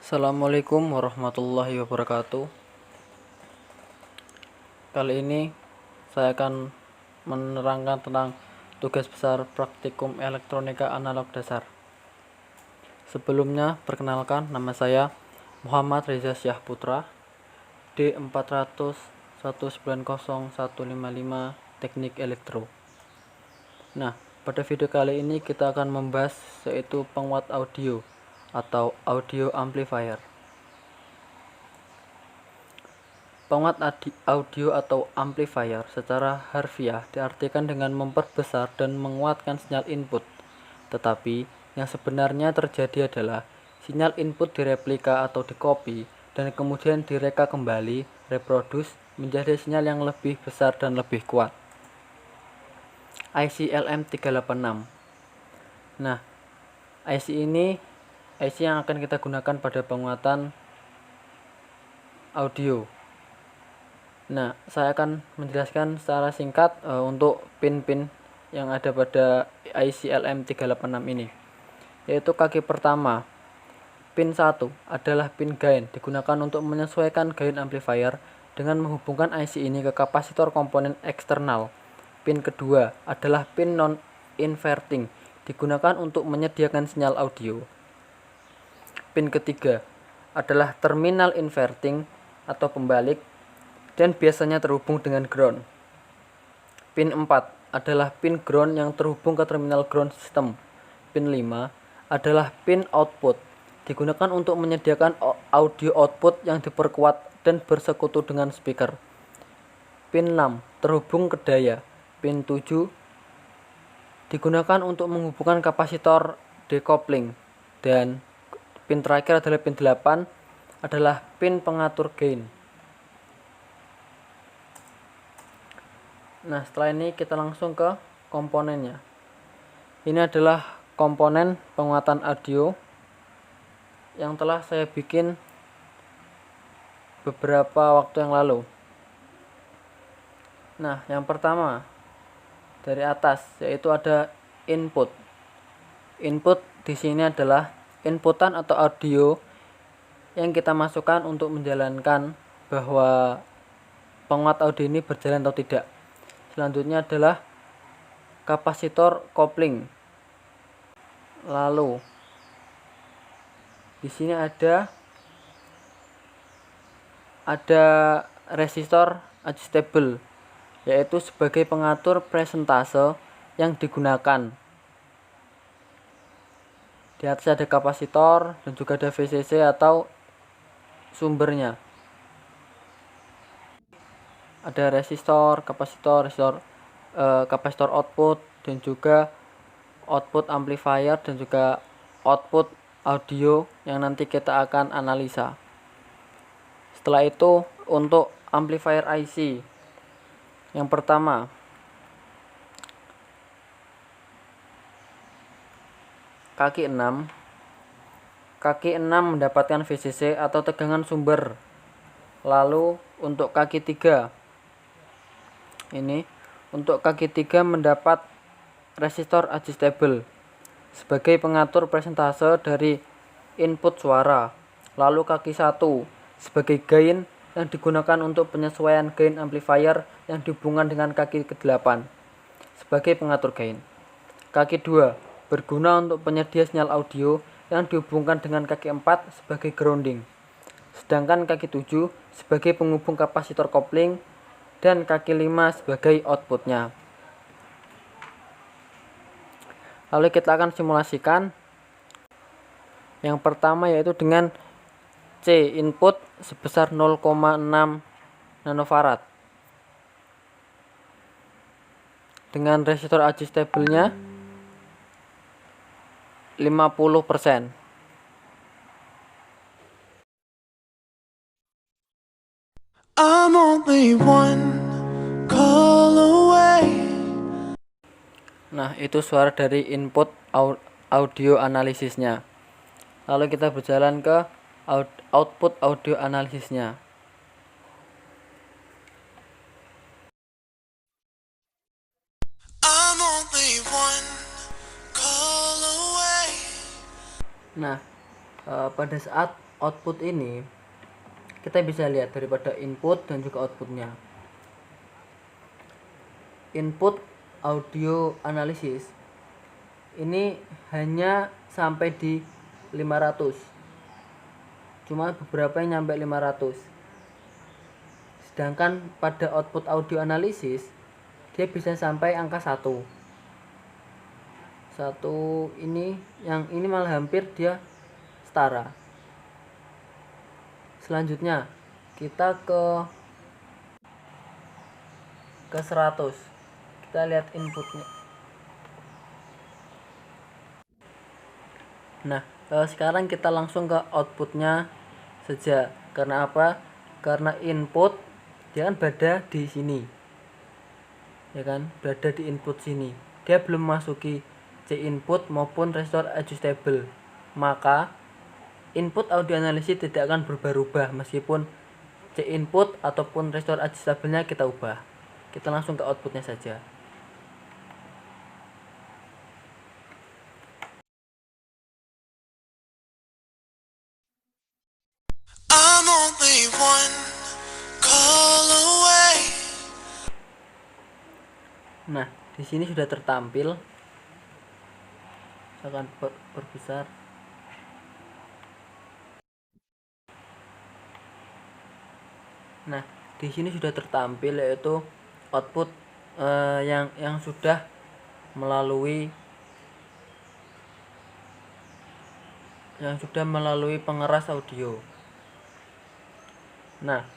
Assalamualaikum warahmatullahi wabarakatuh. Kali ini saya akan menerangkan tentang tugas besar praktikum elektronika analog dasar. Sebelumnya, perkenalkan, nama saya Muhammad Reza Syahputra, D400190155 Teknik Elektro. Nah, pada video kali ini kita akan membahas yaitu penguat audio atau audio amplifier. Penguat audio atau amplifier secara harfiah diartikan dengan memperbesar dan menguatkan sinyal input. Tetapi yang sebenarnya terjadi adalah sinyal input direplika atau dikopi dan kemudian direka kembali, reproduce, menjadi sinyal yang lebih besar dan lebih kuat. IC LM386. Nah, IC ini IC yang akan kita gunakan pada penguatan audio. Nah, saya akan menjelaskan secara singkat untuk pin-pin yang ada pada IC LM386 ini. Yaitu kaki pertama, pin 1 adalah pin gain, digunakan untuk menyesuaikan gain amplifier dengan menghubungkan IC ini ke kapasitor komponen eksternal. Pin kedua adalah pin non-inverting, digunakan untuk menyediakan sinyal audio. Pin ketiga adalah terminal inverting atau pembalik dan biasanya terhubung dengan ground. Pin 4 adalah pin ground yang terhubung ke terminal ground system. Pin 5 adalah pin output, digunakan untuk menyediakan audio output yang diperkuat dan bersekutu dengan speaker. Pin 6 terhubung ke daya. Pin 7 digunakan untuk menghubungkan kapasitor decoupling. Dan pin terakhir adalah pin 8 adalah pin pengatur gain. Nah, setelah ini kita langsung ke komponennya. Ini adalah komponen penguatan audio yang telah saya bikin beberapa waktu yang lalu. Nah, yang pertama dari atas yaitu ada input. Input di sini adalah inputan atau audio yang kita masukkan untuk menjalankan bahwa penguat audio ini berjalan atau tidak. Selanjutnya adalah kapasitor kopling. Lalu di sini ada resistor adjustable, yaitu sebagai pengatur presentase yang digunakan. Di atas ada kapasitor dan juga ada VCC atau sumbernya. Ada resistor, kapasitor output dan juga output amplifier dan juga output audio yang nanti kita akan analisa. Setelah itu untuk amplifier IC. Yang pertama, kaki 6. Kaki 6 mendapatkan VCC atau tegangan sumber. Lalu untuk kaki 3 ini, untuk kaki 3 mendapat resistor adjustable sebagai pengatur presentase dari input suara. Lalu kaki 1 sebagai gain yang digunakan untuk penyesuaian gain amplifier yang dihubungkan dengan kaki ke-8 sebagai pengatur gain. Kaki 2 berguna untuk penyedia sinyal audio yang dihubungkan dengan kaki 4 sebagai grounding. Sedangkan kaki 7 sebagai penghubung kapasitor kopling dan kaki 5 sebagai outputnya. Lalu kita akan simulasikan. Yang pertama yaitu dengan C input sebesar 0,6 nanofarad dengan resistor adjustable-nya 50%. I'm only one call away. Nah, itu suara dari input audio analisisnya. Lalu kita berjalan ke output audio analisisnya. I'm only one call away. Nah, pada saat output ini kita bisa lihat daripada input dan juga outputnya. Input audio analisis ini hanya sampai di 500, cuma beberapa yang nyampe 500. Sedangkan pada output audio analisis dia bisa sampai angka 1 ini, yang ini malah hampir dia setara. Selanjutnya kita ke 100, kita lihat inputnya. Nah, sekarang kita langsung ke outputnya saja. Karena apa? Karena input dia kan berada di sini, ya kan, berada di input sini, dia belum masuki C input maupun resistor adjustable, maka input audio analisis tidak akan berubah-ubah meskipun C input ataupun resistor adjustable-nya kita ubah. Kita langsung ke outputnya saja. I'm only one call away. Nah, di sini sudah tertampil. Saya akan perbesar. Nah, di sini sudah tertampil yaitu output yang sudah melalui pengeras audio. Nah,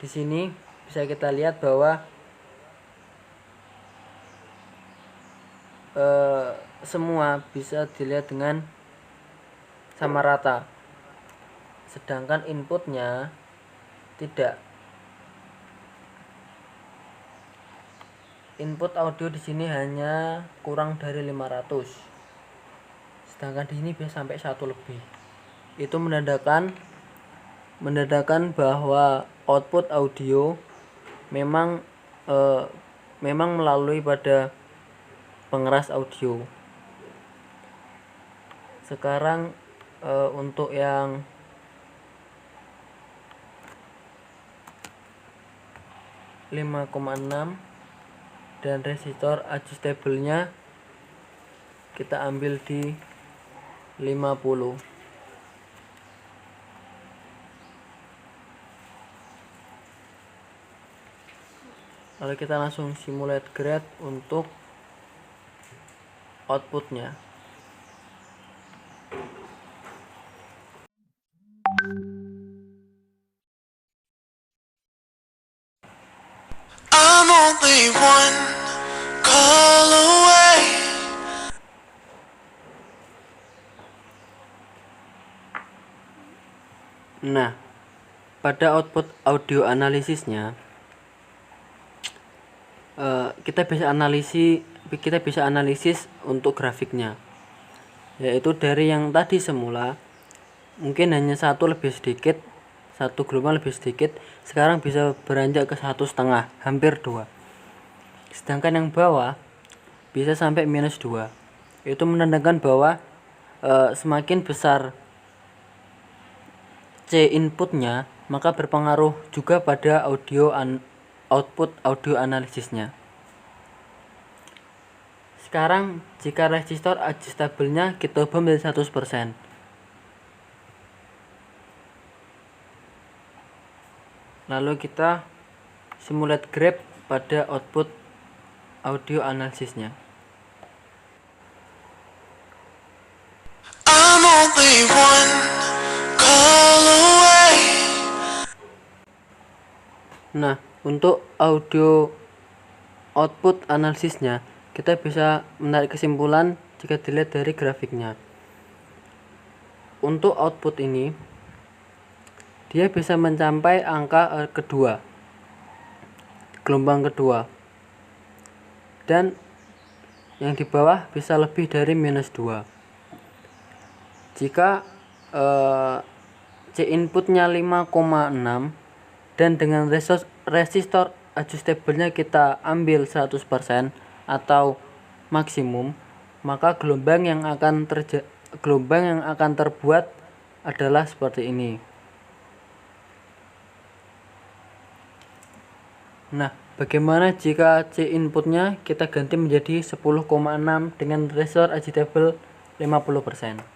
di sini bisa kita lihat bahwa semua bisa dilihat dengan sama rata, sedangkan inputnya tidak. Input audio di sini hanya kurang dari 500, sedangkan di sini bisa sampai 1 lebih. Itu menandakan bahwa output audio memang melalui pada pengeras audio. Sekarang untuk yang (5,6) dan resistor adjustable-nya kita ambil di 50. Lalu kita langsung simulate grade untuk outputnya. I'm only one call away. Nah, pada output audio analisisnya kita bisa analisis untuk grafiknya, yaitu dari yang tadi semula mungkin hanya satu gelombang lebih sedikit, sekarang bisa beranjak ke 1,5, hampir 2. Sedangkan yang bawah bisa sampai -2. Itu menandakan bahwa semakin besar C inputnya, maka berpengaruh juga pada output audio analisisnya. Sekarang jika resistor adjustable-nya kita ubah menjadi 100%. Lalu kita simulate graph pada output audio analisisnya. I'm only one call away. Nah, untuk audio output analisisnya kita bisa menarik kesimpulan jika dilihat dari grafiknya. Untuk output ini dia bisa mencapai angka kedua, gelombang kedua, dan yang di bawah bisa lebih dari -2. Jika C inputnya 5,6 dan dengan resistor adjustable-nya kita ambil 100% atau maksimum, maka gelombang yang akan terbuat adalah seperti ini. Nah, bagaimana jika C inputnya kita ganti menjadi 10,6 dengan resistor agitable 50%?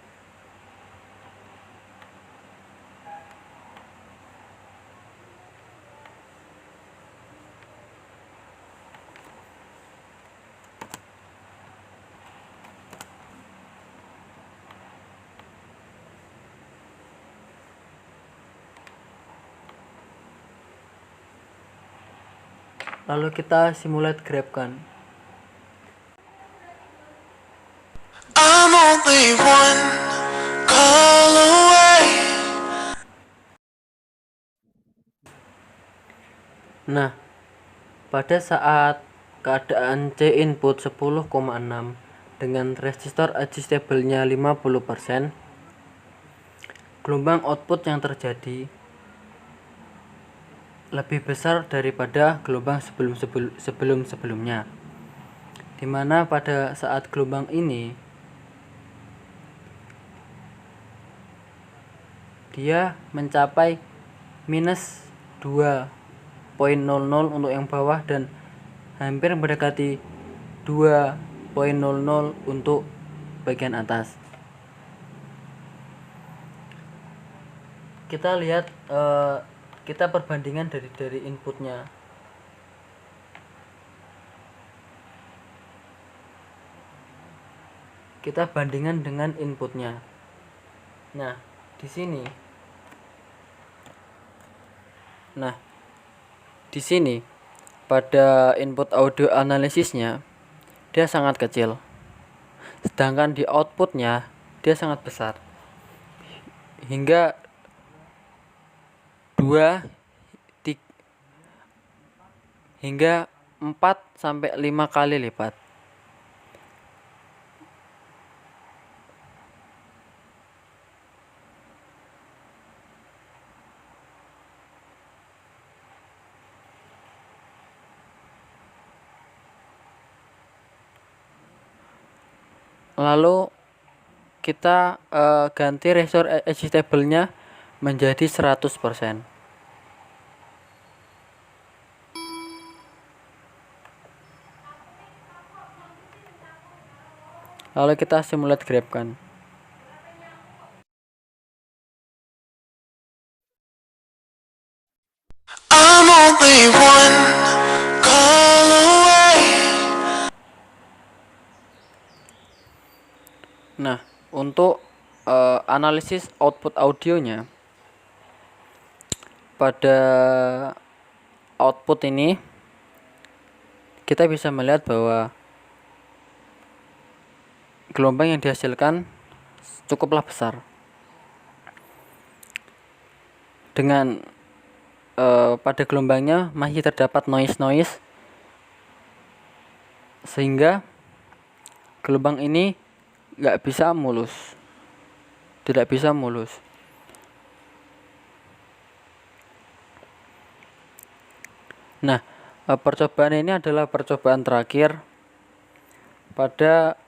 Lalu kita simulate grabkan. I'm only one call away. Nah, pada saat keadaan C input 10,6 dengan resistor adjustable-nya 50%, gelombang output yang terjadi lebih besar daripada gelombang sebelumnya, dimana pada saat gelombang ini dia mencapai minus 2,00 untuk yang bawah dan hampir mendekati 2,00 untuk bagian atas. Kita lihat kita perbandingan dari inputnya. Kita bandingkan dengan inputnya. Nah, di sini pada input audio analisisnya dia sangat kecil, sedangkan di outputnya dia sangat besar, hingga 4 sampai 5 kali lipat. Lalu kita ganti resistor agitable-nya menjadi 100%. Lalu kita simulate grabkan. I'm only one call away. Nah, untuk analisis output audionya, pada output ini kita bisa melihat bahwa gelombang yang dihasilkan cukuplah besar, dengan pada gelombangnya masih terdapat noise, sehingga gelombang ini tidak bisa mulus. Nah, percobaan ini adalah percobaan terakhir pada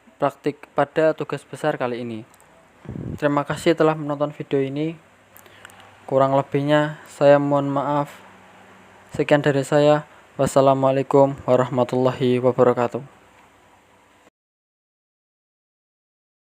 tugas besar kali ini. Terima kasih telah menonton video ini. Kurang lebihnya saya mohon maaf. Sekian dari saya. Wassalamualaikum warahmatullahi wabarakatuh.